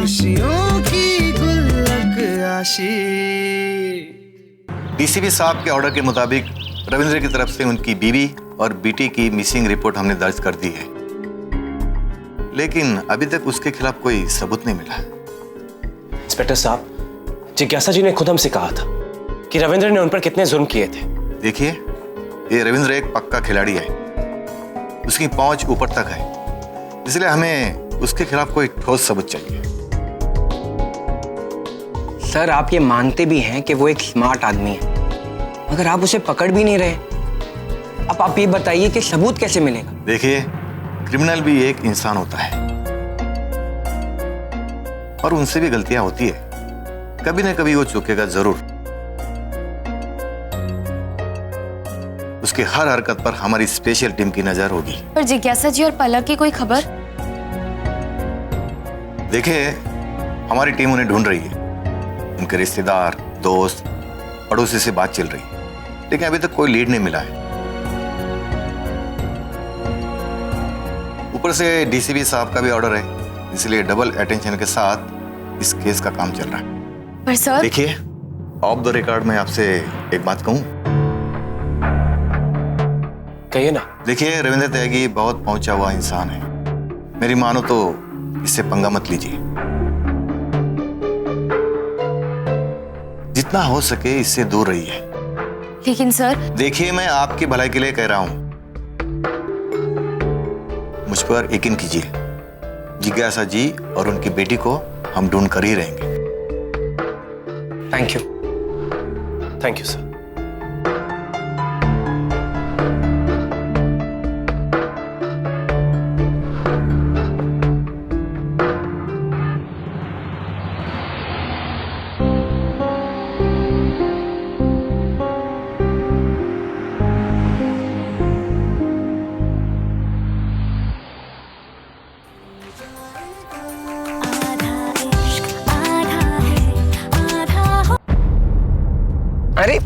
खुशियों की गुल्लक आशी। डीसीपी साहब के ऑर्डर के मुताबिक रविंद्र की तरफ से उनकी बीवी और बेटी की मिसिंग रिपोर्ट हमने दर्ज कर दी है, लेकिन अभी तक उसके खिलाफ कोई सबूत नहीं मिला। इंस्पेक्टर साहब, जिज्ञासा जी ने खुद हमसे कहा था कि रविंद्र ने उन पर कितने जुर्म किए थे। देखिए, ये रविंद्र एक पक्का खिलाड़ी है, उसकी पहुंच ऊपर तक है, इसलिए हमें उसके खिलाफ कोई ठोस सबूत चाहिए। सर, आप ये मानते भी हैं कि वो एक स्मार्ट आदमी है, मगर आप उसे पकड़ भी नहीं रहे। अब आप ये बताइए कि सबूत कैसे मिलेगा? देखिए, क्रिमिनल भी एक इंसान होता है और उनसे भी गलतियां होती है, कभी ना कभी वो चूकेगा जरूर। उसकी हर हरकत पर हमारी स्पेशल टीम की नजर होगी। पर जिज्ञासा जी और पलक की कोई खबर? देखिए, हमारी टीम उन्हें ढूंढ रही है, उनके रिश्तेदार, दोस्त, पड़ोसी से बात चल रही है, लेकिन अभी तक कोई लीड नहीं मिला है। ऊपर से डीसीपी साहब का भी ऑर्डर है, इसलिए डबल अटेंशन के साथ इस केस का काम चल रहा है। पर सर, देखिए, ऑफ द रिकॉर्ड में आपसे एक बात कहूं। कहिए ना। देखिए, रविंद्र त्यागी बहुत पहुंचा हुआ इंसान है, मेरी मानो तो इससे पंगा मत लीजिए। जितना हो सके इससे दूर रहिए। लेकिन सर, देखिए, मैं आपकी भलाई के लिए कह रहा हूं, मुझ पर यकीन कीजिए। जिज्ञासा जी और उनकी बेटी को हम ढूंढ कर ही रहेंगे। Thank you. Thank you sir. अरे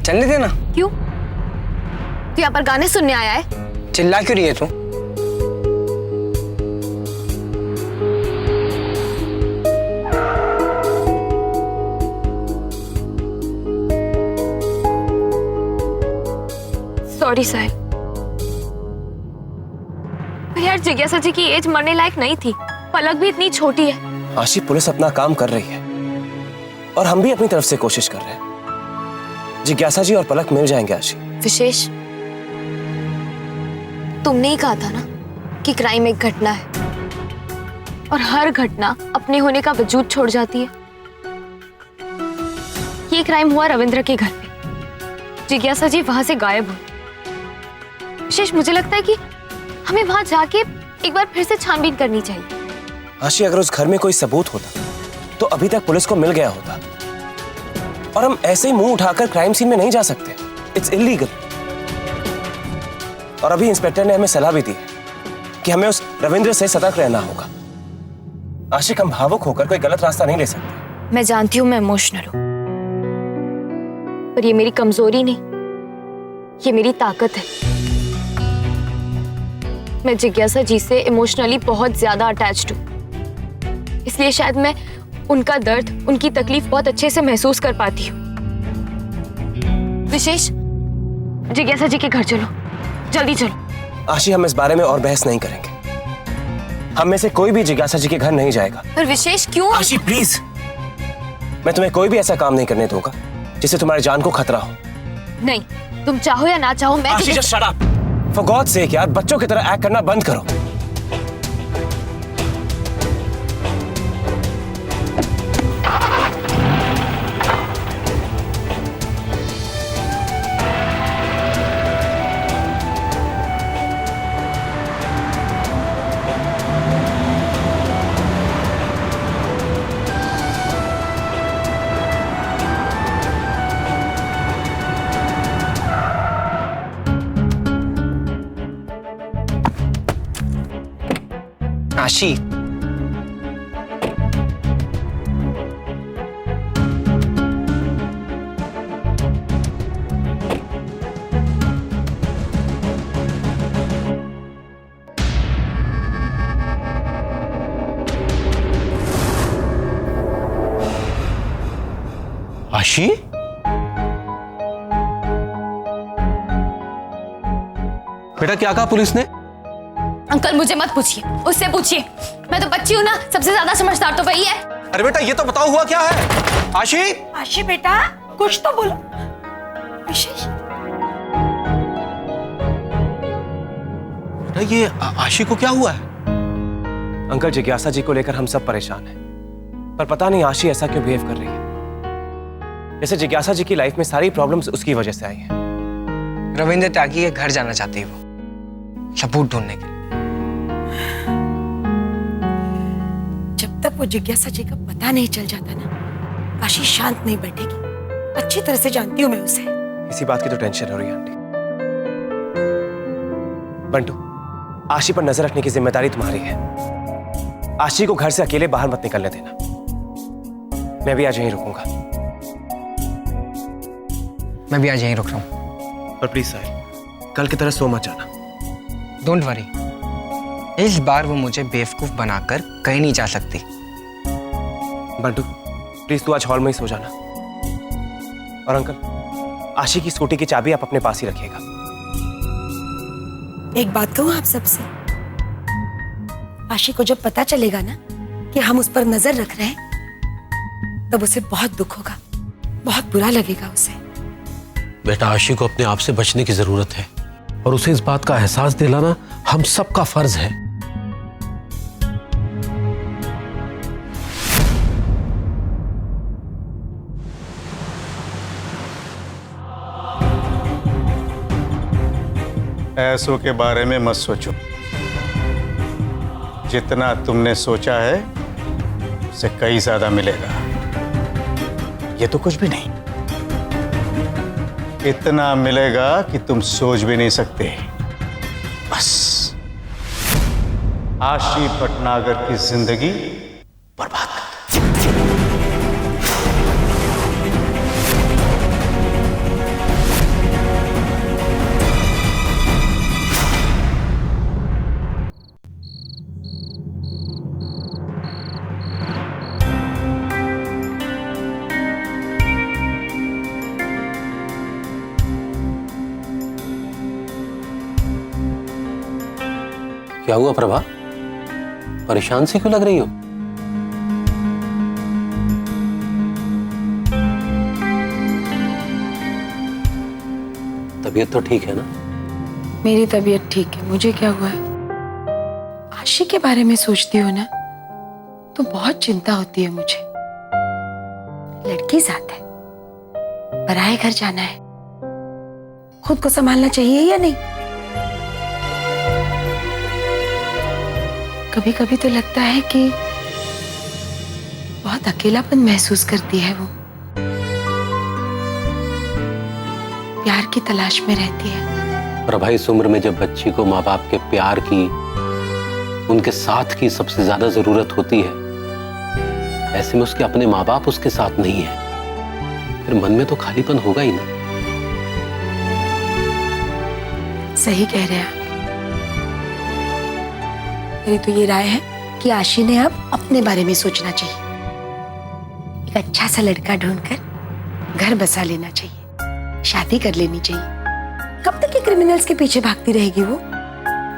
चलने देना। क्यों? तू यहाँ पर गाने सुनने आया है? चिल्ला क्यों रही है तू? सॉरी साहिब, पर यार जिज्ञासा जी की एज मरने लायक नहीं थी, पलक भी इतनी छोटी है। आशी, पुलिस अपना काम कर रही है और हम भी अपनी तरफ से कोशिश कर रहे हैं। जिज्ञासा जी और पलक मिल जाएंगे आशी। विशेष, तुमने ही कहा था ना कि क्राइम एक घटना है और हर घटना अपने होने का वजूद छोड़ जाती है। ये क्राइम हुआ रविंद्र के घर पे, जिज्ञासा जी वहां से गायब हुई। विशेष, मुझे लगता है कि हमें वहां जाके एक बार फिर से छानबीन करनी चाहिए। आशी, अगर उस घर में कोई सबूत होता तो अभी तक पुलिस को मिल गया होता, और हम ऐसे ही मुंह उठाकर क्राइम सीन में नहीं जा सकते। It's illegal. और अभी इंस्पेक्टर ने हमें सलाह भी दी है कि हमें उस रविंद्र से सतर्क रहना होगा। आशिक, हम भावुक होकर कोई गलत रास्ता नहीं ले सकते। मैं जानती हूं मैं इमोशनल हूं, पर ये मेरी कमजोरी नहीं, ये मेरी ताकत है। मैं जिज्ञासा जी से इमोशनली बहुत ज्यादा अटैच्ड हूं, इसलिए शायद मैं उनका दर्द, उनकी तकलीफ बहुत अच्छे से महसूस कर पाती हूँ। विशेष, जिज्ञासा जी के घर चलो, जल्दी चलो। आशी, हम इस बारे में और बहस नहीं करेंगे। हम में से कोई भी जिज्ञासा जी के घर नहीं जाएगा। पर विशेष, क्यों? आशी प्लीज, मैं तुम्हें कोई भी ऐसा काम नहीं करने दूंगा जिससे तुम्हारी जान को खतरा हो। नहीं, तुम चाहो या ना चाहो, मैं आशी, just shut up. For God's sake, यार, बच्चों की तरह एक्ट करना बंद करो। आशी, आशी? बेटा क्या कहा पुलिस ने? अंकल मुझे मत पूछिए, उससे पूछिए। मैं तो बच्ची हूँ ना, सबसे ज्यादा समझदार तो वही है। अरे बेटा ये तो बताओ हुआ क्या है? आशी? आशी बेटा कुछ तो बोलो। विशेष बेटा ये आशी को क्या हुआ है? अंकल जिज्ञासा जी को लेकर हम सब परेशान हैं, पर पता नहीं आशी ऐसा क्यों बिहेव कर रही है। जैसे जिज्ञासा जी की लाइफ में सारी प्रॉब्लम्स उसकी वजह से आई हैं। रविंद्र त्यागी के घर जाना चाहती है वो, सबूत ढूंढने के लिए। जब तक वो जिज्ञासा जी का पता नहीं चल जाता ना, आशी शांत नहीं बैठेगी। अच्छी तरह से जानती हूँ मैं उसे। इसी बात की तो टेंशन हो रही है आंटी। बंटू, आशी पर नजर रखने की जिम्मेदारी तुम्हारी है। आशी को घर से अकेले बाहर मत निकलने देना। मैं भी आज यहीं रुकूंगा। मैं भी आज यहीं रुक रहा हूँ। पर प्लीज साहिल, कल की तरह सो मत जाना। डोंट वरी, इस बार वो मुझे बेवकूफ बनाकर कहीं नहीं जा सकती। बंटू प्लीज तू आज हॉल में ही सो जाना। और अंकल, आशी की स्कूटी की चाबी आप अपने पास ही रखिएगा। एक बात कहूँ आप सबसे, आशी को जब पता चलेगा ना कि हम उस पर नजर रख रहे हैं, तब उसे बहुत दुख होगा, बहुत बुरा लगेगा उसे। बेटा आशी को अपने आप से बचने की जरूरत है और उसे इस बात का एहसास दिलाना हम सबका फर्ज है। ऐसों के बारे में मत सोचो। जितना तुमने सोचा है उससे कई ज्यादा मिलेगा। ये तो कुछ भी नहीं, इतना मिलेगा कि तुम सोच भी नहीं सकते। बस आशी भटनागर की जिंदगी बर्बाद कर दो। क्या हुआ प्रभा? परेशान सी क्यों लग रही हो? तबीयत तो ठीक है ना? मेरी तबीयत ठीक है। मुझे क्या हुआ है? आशी के बारे में सोचती हो ना तो बहुत चिंता होती है मुझे। लड़की साथ है, पराए घर जाना है, खुद को संभालना चाहिए या नहीं? कभी कभी तो लगता है कि बहुत अकेलापन महसूस करती है वो। प्यार की तलाश में रहती है। प्रभा इस उम्र में जब बच्ची को माँ बाप के प्यार की, उनके साथ की सबसे ज्यादा जरूरत होती है, ऐसे में उसके अपने माँ बाप उसके साथ नहीं है, फिर मन में तो खालीपन होगा ही ना। सही कह रहे हैं आप। मेरी तो ये राय है कि आशी ने अब अपने बारे में सोचना चाहिए। एक अच्छा सा लड़का ढूंढकर घर बसा लेना चाहिए, शादी कर लेनी चाहिए। कब तक ये क्रिमिनल्स के पीछे भागती रहेगी वो?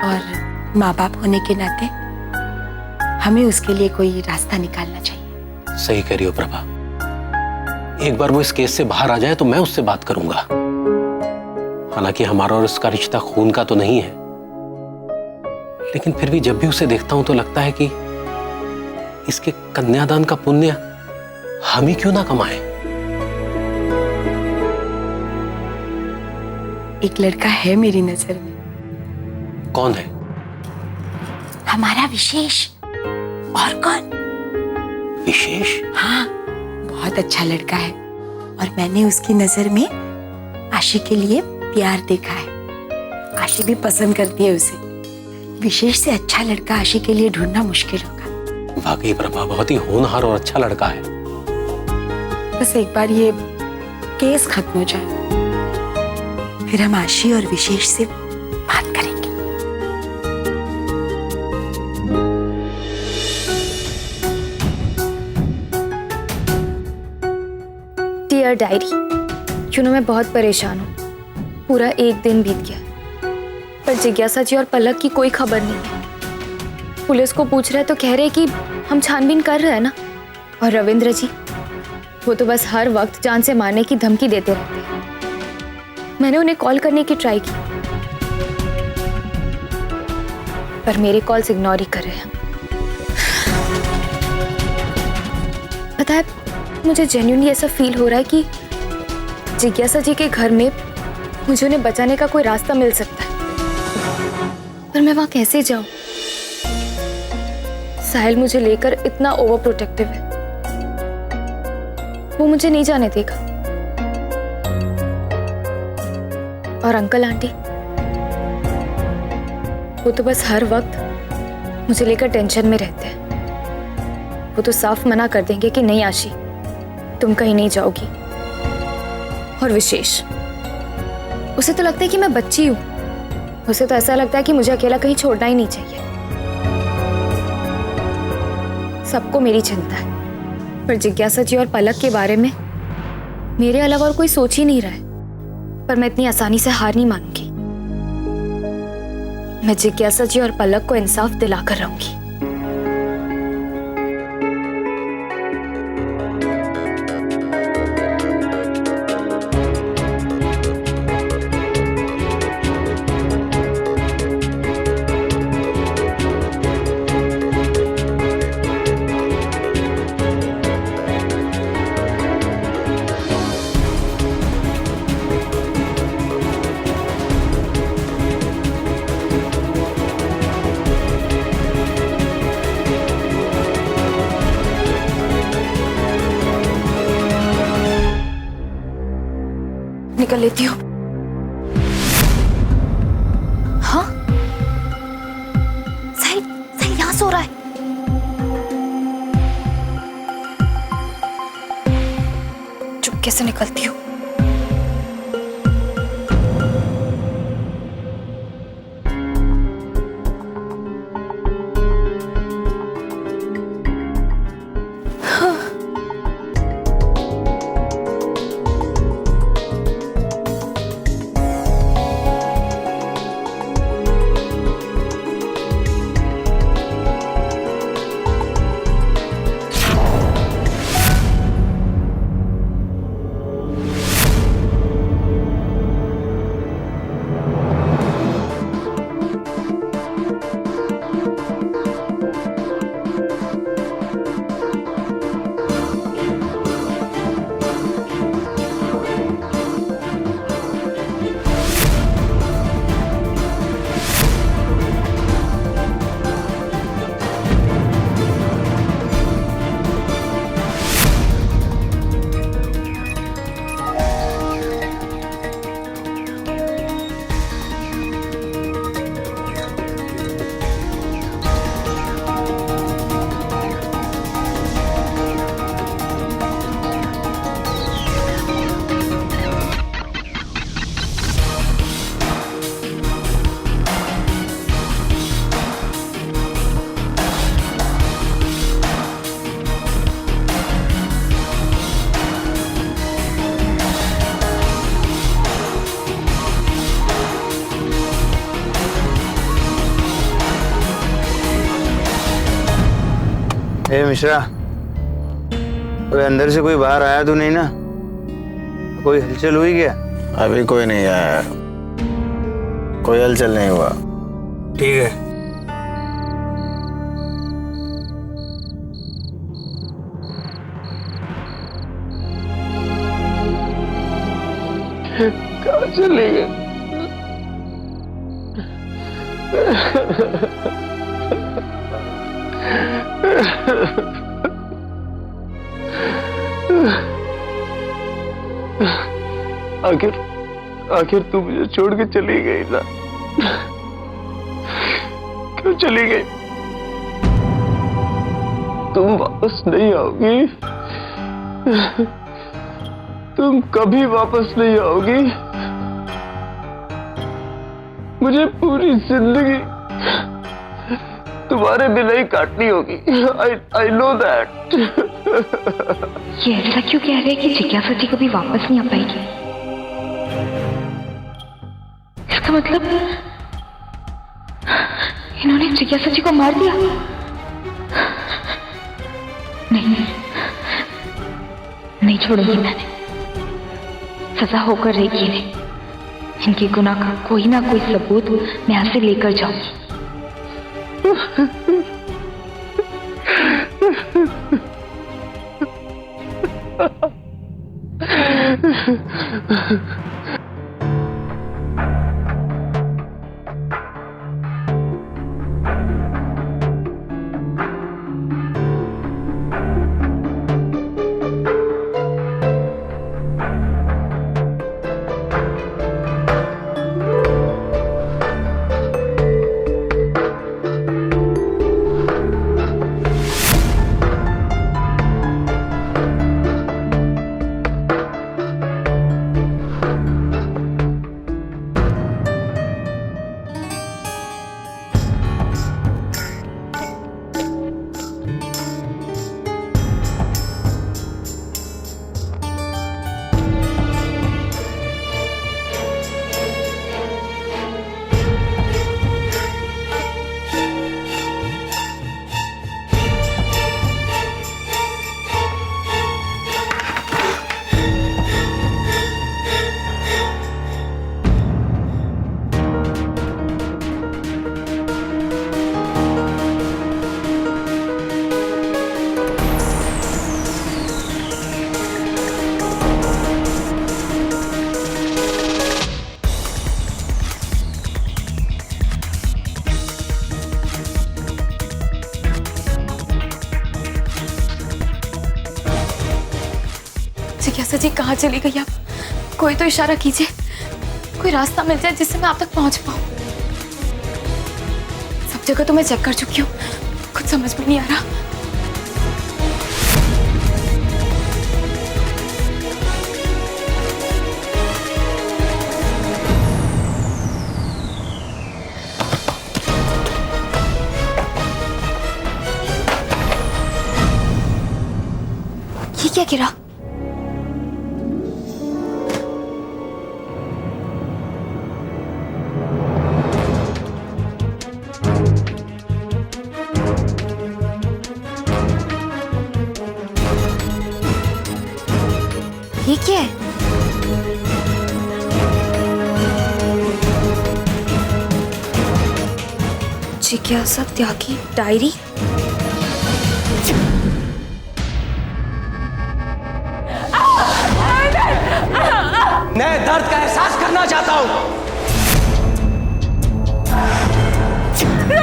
और माँ बाप होने के नाते हमें उसके लिए कोई रास्ता निकालना चाहिए। सही कह रही हो प्रभा। एक बार वो इस केस से बाहर आ जाए तो मैं उससे बात करूंगा। हालांकि हमारा और उसका रिश्ता खून का तो नहीं है, लेकिन फिर भी जब भी उसे देखता हूं तो लगता है कि इसके कन्यादान का पुण्य हम ही क्यों ना कमाएं। एक लड़का है मेरी नजर में। कौन है? हमारा विशेष। और कौन? विशेष? हाँ, बहुत अच्छा लड़का है और मैंने उसकी नजर में आशी के लिए प्यार देखा है। आशी भी पसंद करती है उसे। विशेष से अच्छा लड़का आशी के लिए ढूंढना मुश्किल होगा। वाकई प्रभा बहुत ही होनहार और अच्छा लड़का है। बस एक बार ये केस खत्म हो जाए, फिर हम आशी और विशेष से बात करेंगे। डियर डियर डायरी, मैं बहुत परेशान हूँ। पूरा एक दिन बीत गया पर जिज्ञासा जी और पलक की कोई खबर नहीं है। पुलिस को पूछ रहे तो कह रहे कि हम छानबीन कर रहे हैं ना, और रविंद्र जी वो तो बस हर वक्त जान से मारने की धमकी देते रहते हैं। मैंने उन्हें कॉल करने की ट्राई की पर मेरे कॉल्स इग्नोर ही कर रहे हैं। पता है, मुझे जेन्युइनली ऐसा फील हो रहा है कि जिज्ञासा जी के घर में मुझे उन्हें बचाने का कोई रास्ता मिल सकता है, पर मैं वहां कैसे जाऊं? साहिल मुझे लेकर इतना ओवर प्रोटेक्टिव है, वो मुझे नहीं जाने देगा। और अंकल आंटी वो तो बस हर वक्त मुझे लेकर टेंशन में रहते हैं। वो तो साफ मना कर देंगे कि नहीं आशी, तुम कहीं नहीं जाओगी। और विशेष, उसे तो लगता है कि मैं बच्ची हूं। उसे तो ऐसा लगता है कि मुझे अकेला कहीं छोड़ना ही नहीं चाहिए। सबको मेरी चिंता है, पर जिज्ञासा जी और पलक के बारे में मेरे अलावा और कोई सोच ही नहीं रहा है। पर मैं इतनी आसानी से हार नहीं मानूंगी। मैं जिज्ञासा जी और पलक को इंसाफ दिलाकर रहूंगी। निकल लेती हूँ। हाँ, साहिल यहाँ सो रहा है। चुपके से निकलती हूँ। ए मिश्रा, कोई अंदर से कोई बाहर आया तो नहीं ना? कोई हलचल हुई क्या? अभी कोई नहीं आया, कोई हलचल नहीं हुआ। ठीक है। कहाँ चले गए? आखिर तू मुझे छोड़ के चली गई ना? क्यों चली गई? तुम वापस नहीं आओगी, तुम कभी वापस नहीं आओगी। मुझे पूरी जिंदगी तुम्हारे बिना ही काटनी होगी। I know that. ये ऐसा क्यों कह रहे हैं कि जिज्ञासा जी कभी वापस नहीं आ पाएगी? इसका मतलब इन्होंने जिज्ञासा जी को मार दिया? नहीं छोड़ूंगी मैंने। सजा होकर रहेगी इन्हें। इनके गुनाह का कोई ना कोई सबूत मैं यहाँ से लेकर जाऊंगी। जिज्ञासा जी कहाँ चली गई? आप कोई तो इशारा कीजिए, कोई रास्ता मिल जाए जिससे मैं आप तक पहुंच पाऊं। सब जगह तो मैं चेक कर चुकी हूँ, कुछ समझ में नहीं आ रहा। ये क्या गिरा? ये क्या है? जिज्ञासा त्यागी डायरी। मैं दर्द का एहसास करना चाहता हूं। मैं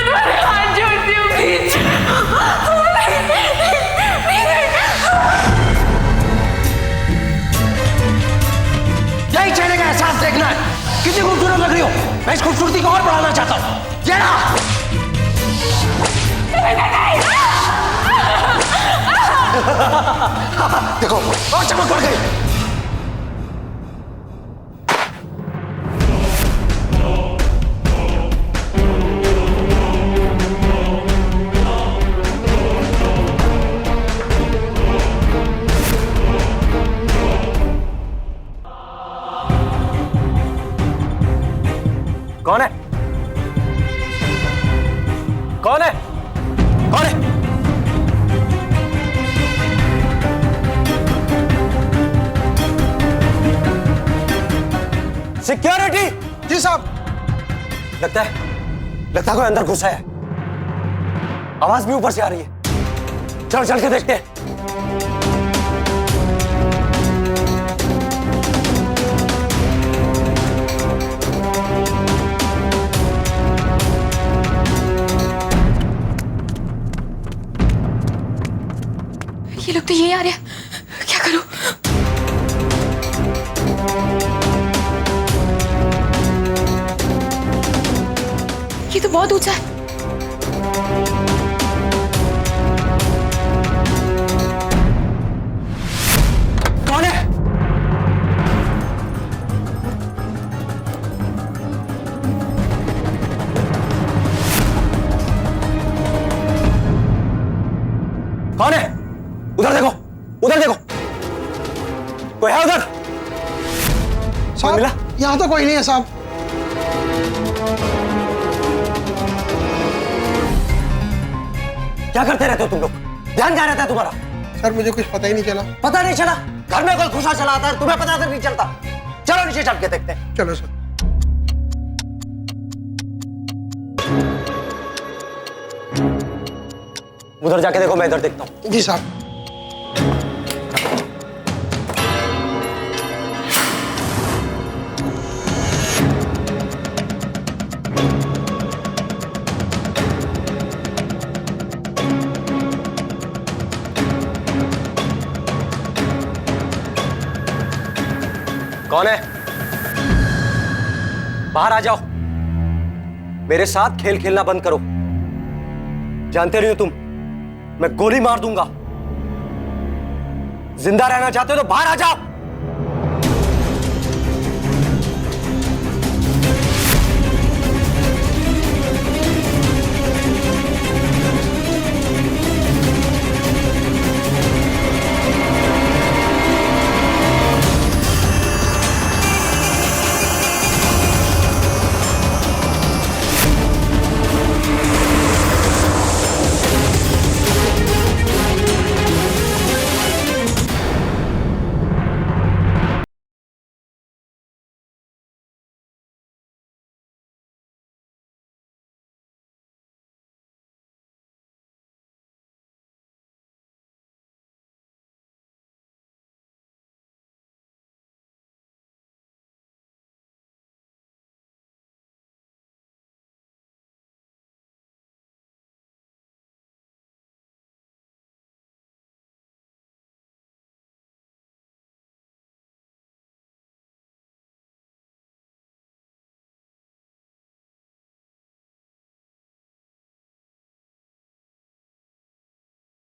तुम्हारे हाथ जोड़ती हूँ, प्लीज। यही चेहरे का एहसास देखना है। कितनी खूबसूरत लग रही हो, मैं इस खूबसूरती को और बढ़ाना चाहता हूं। ये ना। देखो और चमक बढ़ गई। कौन है? कौन है? कौन है? सिक्योरिटी जी साहब। लगता है कोई अंदर घुसा है। आवाज भी ऊपर से आ रही है। चल चल के देखते हैं। ये लोग तो यहीं आ रहे हैं। क्या करूं? ये तो बहुत ऊंचा है। कौन है? कौन है? उधर देखो, उधर देखो, कोई है उधर? साहब यहाँ तो कोई नहीं है साहब। क्या करते रहते हो तुम लोग? ध्यान कहाँ रहता है तुम्हारा? सर मुझे कुछ पता ही नहीं चला। पता नहीं चला? घर में कोई घुसा चला आता है, तुम्हें पता तक नहीं चलता। चलो नीचे चल के देखते हैं। चलो सर। उधर जाके देखो, मैं इधर देखता हूँ। जी साहब। कौन है? बाहर आ जाओ। मेरे साथ खेल खेलना बंद करो। जानते नहीं हो तुम, मैं गोली मार दूंगा। जिंदा रहना चाहते हो तो बाहर आ जाओ।